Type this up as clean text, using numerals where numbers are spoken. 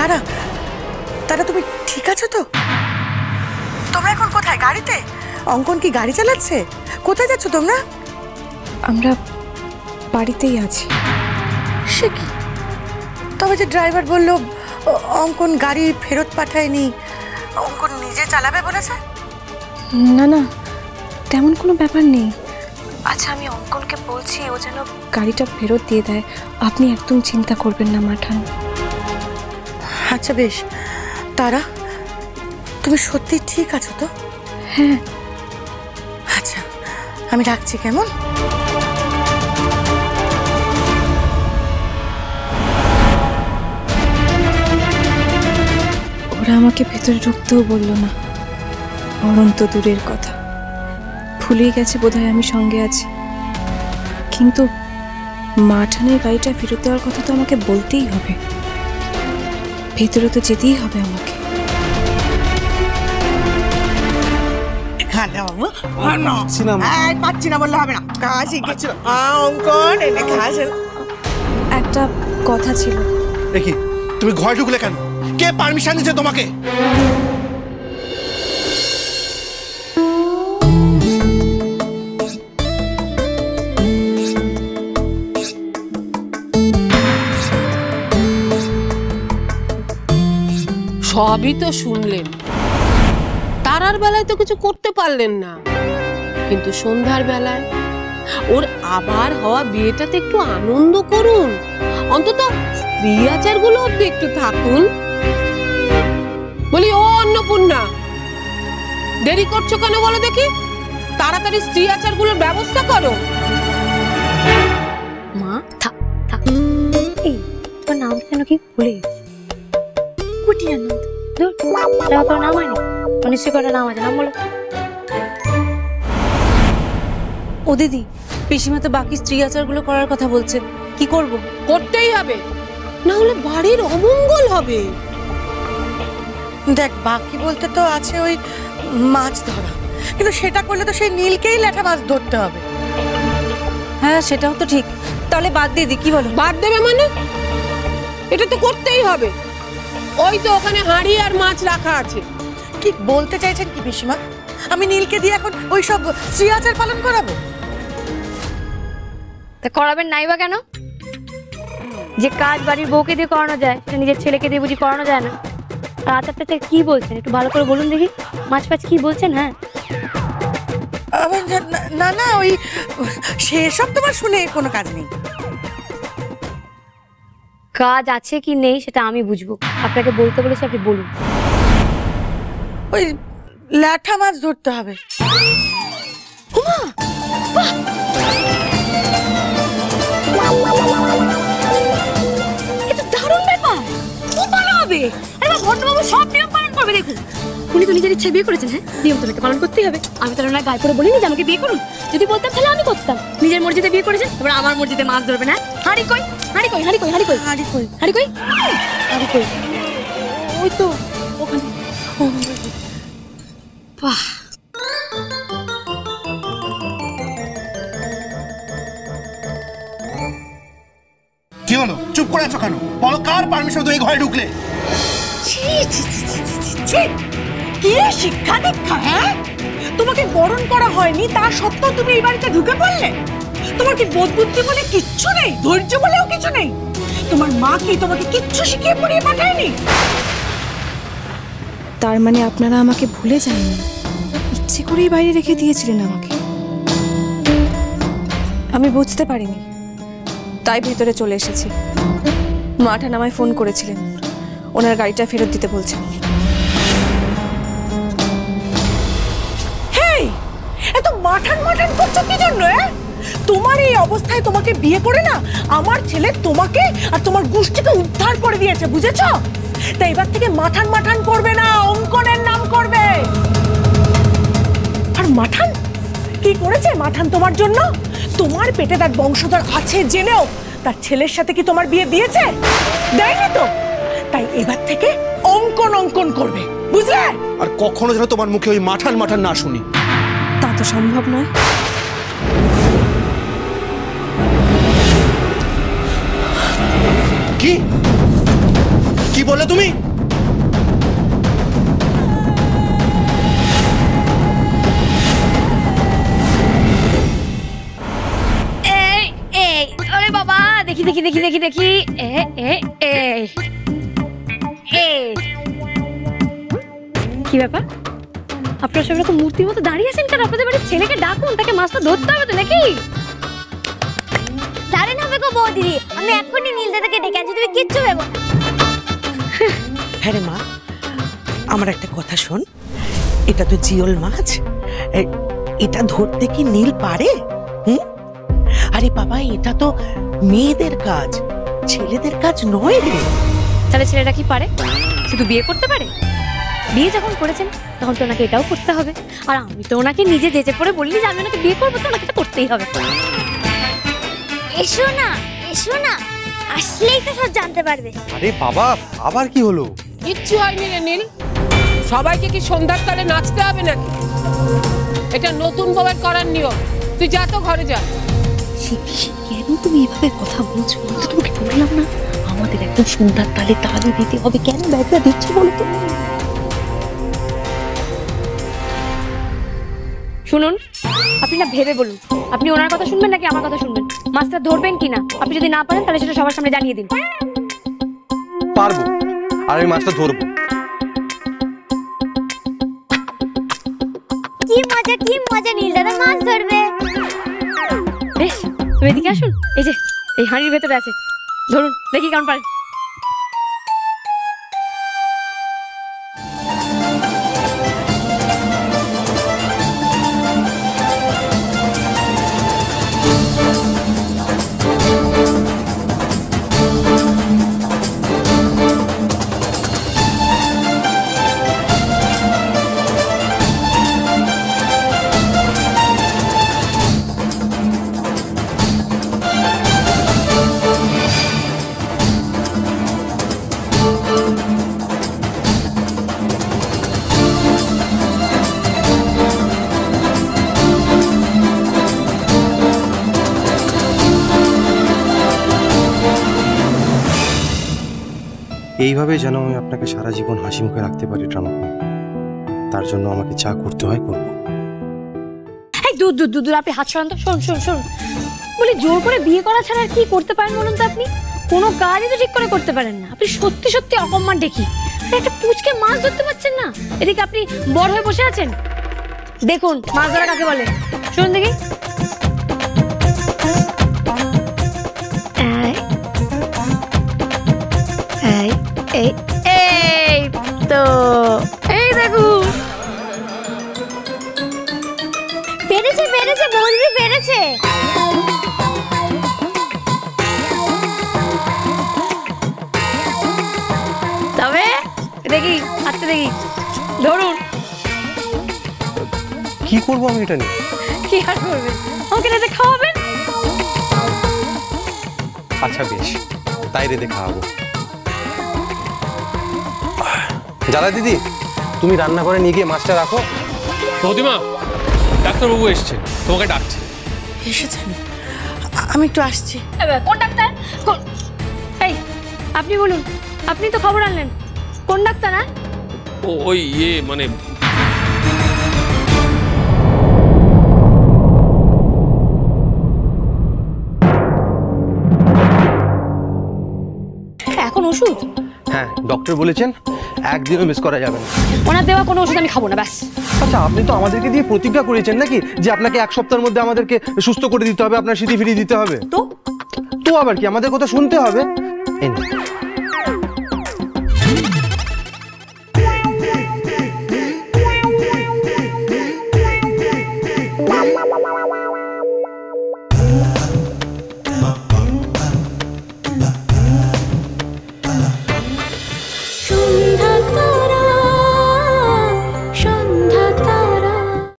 তারা তারা তুমি ঠিক আছো তো? তোমরা এখন কোথায়? গাড়িতে? অঙ্কন কি গাড়ি চালাচ্ছে? কোথায় যাচ্ছ তোমরা? আমরা বাড়িতেই আছি। সে কি? তবে যে ড্রাইভার বললো অঙ্কন গাড়ি ফেরত পাঠায়নি, অঙ্কন নিজে চালাবে বলেছে। না না, তেমন কোনো ব্যাপার নেই। আচ্ছা, আমি অঙ্কনকে বলছি ও যেন গাড়িটা ফেরত দিয়ে দেয়। আপনি একদম চিন্তা করবেন না মাঠান। আচ্ছা বেশ। তারা, তুমি সত্যি ঠিক আছো তো? হ্যাঁ। আচ্ছা, আমি রাখছি, কেমন? ওরা আমাকে ভেতরে ঢুকতেও বললো না, অনন্ত দূরের কথা। ভুলেই গেছে বোধহয় আমি সঙ্গে আছি। কিন্তু মাঠানের গাড়িটা ফেরত দেওয়ার কথা তো আমাকে বলতেই হবে। ভেতরে তো যেতেই হবে আমাকে। পাচ্ছি না বললে হবে না। অঙ্কন একটা কথা ছিল। দেখি, তুমি ঘরে ঢুকলে কেন? কে পারমিশন দিয়েছে তোমাকে? সবই তো শুনলেন। তারার বেলায় তো কিছু করতে পারলেন না, কিন্তু সন্ধ্যার বেলায় ওর আবার হওয়া বিয়েটাতে একটু আনন্দ করুন, অন্তত স্ত্রী আচারগুলো অব্দি একটু থাকুন। বলি ও অন্নপূর্ণা, দেরি করছো কেন বলো দেখি? তাড়াতাড়ি স্ত্রী আচারগুলোর ব্যবস্থা করো। মা থাক থাক, এই তোর নাম কেন কি ভুলে কুটি আনন্দ? দূর, তোর নাম হয়নি? নিশ্চয় করে নাম আছে, নাম বলো। ও দিদি, পিসিমা তো বাকি স্ত্রী আচারগুলো করার কথা বলছে, কি করব? করতেই হবে, না হলে বাড়ির অমঙ্গল হবে। দেখ, বাকি বলতে তো আছে ওই মাছ ধরা, কিন্তু সেটা করলে তো সেই নীলকেই ল্যাঠা মাছ ধরতে হবে। হ্যাঁ, সেটাও তো ঠিক। তাহলে বাদ দিয়ে দি, কি বলো? বাদ দেবে মানে? এটা তো করতেই হবে। ওই তো ওখানে হাঁড়ি আর মাছ রাখা আছে। কি বলতে চাইছেন কি পিসিমা? আমি নীলকে দিয়ে এখন ওই সব স্ত্রী আচার পালন করাবো? তা করাবেন নাই বা কেন? যে কাজ বাড়ির বউকে দিয়ে করানো যায়, সেটা নিজের ছেলেকে দিয়ে বুঝি করানো যায় না? আর আচারটা কি বলছেন একটু ভালো করে বলুন দেখি। মাছ ফাছ কি বলছেন? হ্যাঁ না না, ওই সেসব তোমার শুনে কোনো কাজ নেই। কাজ আছে কি নেই সেটা আমি বুঝবো। আপনাকে বলতে বলেছি, আপনি বলুন। ওই ল্যাঠা মাছ ধরতে হবে। এটা দারুণ ব্যাপার, খুব ভালো হবে। আরে ভন্ডবাবু সব নিয়ম পালন করবে দেখুন। উনি তো নিজের ইচ্ছায় বিয়ে করেছেন। হ্যাঁ, নিয়ম তো পালন করতেই হবে। আমি তো ওনার গায়ে পড়ে বলিনি যে আমাকে বিয়ে করুন। যদি বলতাম তাহলে আমি করতাম। নিজের মর্জিতে বিয়ে করেছেন, এবার আমার মর্জিতে মাছ ধরবে না। হাঁড়ি কই, হাঁড়ি কই, হাঁড়ি কই, হাঁড়ি কই, হাঁড়ি কই, হাঁড়ি কই, হাঁড়ি কই? ওই তো ওখানে। বাহ, কি হলো? চুপ করে আছো কেন? বলো, কার পারমিশন তুমি ঘরে ঢুকলে? কি শিক্ষা দীক্ষা? হ্যাঁ, তোমাকে বরণ করা হয়নি, তা সত্ত্বেও তুমি এই বাড়িতে ঢুকে পড়লে? তোমার কি বোধ বুদ্ধি বলে কিচ্ছু নেই? ধৈর্য বলেও কিছু নেই? তোমার মা কি তোমাকে কিচ্ছু শিখিয়ে পড়িয়ে পাঠায়নি? তার মানে আপনারা আমাকে ভুলে যাননি, ইচ্ছে করেই বাইরে রেখে দিয়েছিলেন আমাকে। আমি বুঝতে পারিনি, তাই ভেতরে চলে এসেছি। মাঠান আমায় ফোন করেছিলেন, ওনার গাড়িটা ফেরত দিতে বলছেন। হেই, এত মাঠান মাঠান করছো কি জন্য? তোমার এই অবস্থায় তোমাকে বিয়ে করে না আমার ছেলে তোমাকে আর তোমার গোষ্ঠীকে উদ্ধার করে দিয়েছে, বুঝেছো? তাই এবার থেকে মাঠান মাঠান করবে না, অঙ্কনের নাম করবে। আর মাঠান কি করেছে? মাঠান তোমার জন্য, তোমার পেটে তার বংশধর আছে জেনেও তার ছেলের সাথে কি তোমার বিয়ে দিয়েছে? দেয়নি তো। তাই এবার থেকে অঙ্কন অঙ্কন করবে, বুঝলে? আর কখনো যেন তোমার মুখে ওই মাঠান মাঠান না শুনি। তা তো সম্ভব নয়। কি কি বললে তুমি? আরে বাবা, দেখি দেখি দেখি দেখি দেখি কি ব্যাপার? আপনারা সব রকম মূর্তির মতো দাঁড়িয়ে আছেন কেন? আপনাদের বাড়ির ছেলেকে ডাকুন, তাকে মাছটা ধরতে হবে তো নাকি? দাঁড়ান হবে গো বৌদি, আমি এখনই নীল দাদাকে ডেকে আনছি, তুমি কিচ্ছু ভেবো না। হ্যাঁ রে মা, আমার একটা কথা শোন, এটা তো জিওল মাছ, এটা ধরতে কি নীল পারে? আরে বাবা, এটা তো মেয়েদের কাজ, ছেলেদের কাজ নয় রে। তাহলে ছেলেটা কি পারে? শুধু বিয়ে করতে পারে? বিয়ে যখন করেছেন তখন তো ওনাকে এটাও করতে হবে। আর আমি তো ওনাকে নিজে যেচে পড়ে বলিনি যে আমি ওনাকে বিয়ে করবো, তো ওনাকে তো করতেই হবে। এসো না, এসো না, আসলেই তো সব জানতে পারবে। আরে বাবা, আবার কি হলো? কিচ্ছু হয়নি রে নীল। সবাইকে কি সন্ধ্যার তালে নাচতে হবে নাকি? এটা নতুন বউয়ের করার নিয়ম। তুই যা তো ঘরে যা। কেন তুমি এভাবে কথা বলছো? আমি তো তোমাকে বললাম না আমাদের একদম সন্ধ্যার তালে তালে দিতে হবে। কেন ব্যাগটা দিচ্ছ বলো তো? শুনুন, আপনি না ভেবে বলুন, আপনি ওনার কথা শুনবেন নাকি আমার কথা শুনবেন? মাছটা ধরবেন কিনা? আপনি যদি না পারেন তাহলে সেটা সবার সামনে জানিয়ে দিন। পারবো, আর আমি মাছটা ধরবো। কি মজা নীল দাদা মাছ ধরবে। বেশ, তুমি এদিকে আসুন, এই যে এই হাঁড়ির ভেতরে আছে, ধরুন দেখি কেমন পারেন। এইভাবে যেন আমি আপনাকে সারা জীবন হাসি মুখে রাখতে পারি ড্রামা কুইন, তার জন্য আমাকে যা করতে হয় করবো। এই দূর দূর দূর দূর, আপনি হাত সরান তো। শোন বলি, জোর করে বিয়ে করা ছাড়া আর কি করতে পারেন বলুন তো? আপনি কোনো কাজই তো ঠিক করে করতে পারেন না। আপনি সত্যি সত্যি অকম্মান দেখি। একটা পুচকে মাছ ধরতে পারছেন না, এদিকে আপনি বড় হয়ে বসে আছেন। দেখুন মাছ ধরা কাকে বলে, শুনুন দেখি। এই তো, এই দেখুন। পেরেছে বৌদি, পেরেছে। তবে দেখি হাতটা দেখি, ধরুন। কি করবো আমি এটা নিয়ে? কি আর করবেন, আমাকে রাতে খাওয়াবেন। আচ্ছা বেশ, তাই রেঁধে খাওয়াবো। জ্বালা দিদি, তুমি রান্না করে নিয়ে গিয়ে মাছটা রাখো। প্রতিমা, ডাক্তারবাবু এসছে, তোমাকে ডাকছে। এসেছেন? আমি একটু আসছি। কোন ডাক্তার? এই আপনি বলুন, আপনি তো খবর আনলেন, কোন ডাক্তার? না ওই মানে এখন ওষুধ? হ্যাঁ, ডক্টর বলেছেন একদিনও মিস করা যাবে না। ওনার দেওয়া কোনো ওষুধ আমি খাবো না, ব্যাস। আচ্ছা, আপনি তো আমাদেরকে দিয়ে প্রতিজ্ঞা করেছেন নাকি যে আপনাকে এক সপ্তাহের মধ্যে আমাদেরকে সুস্থ করে দিতে হবে, আপনার স্মৃতি ফিরিয়ে দিতে হবে। তো আবার কি, আমাদের কথা শুনতে হবে।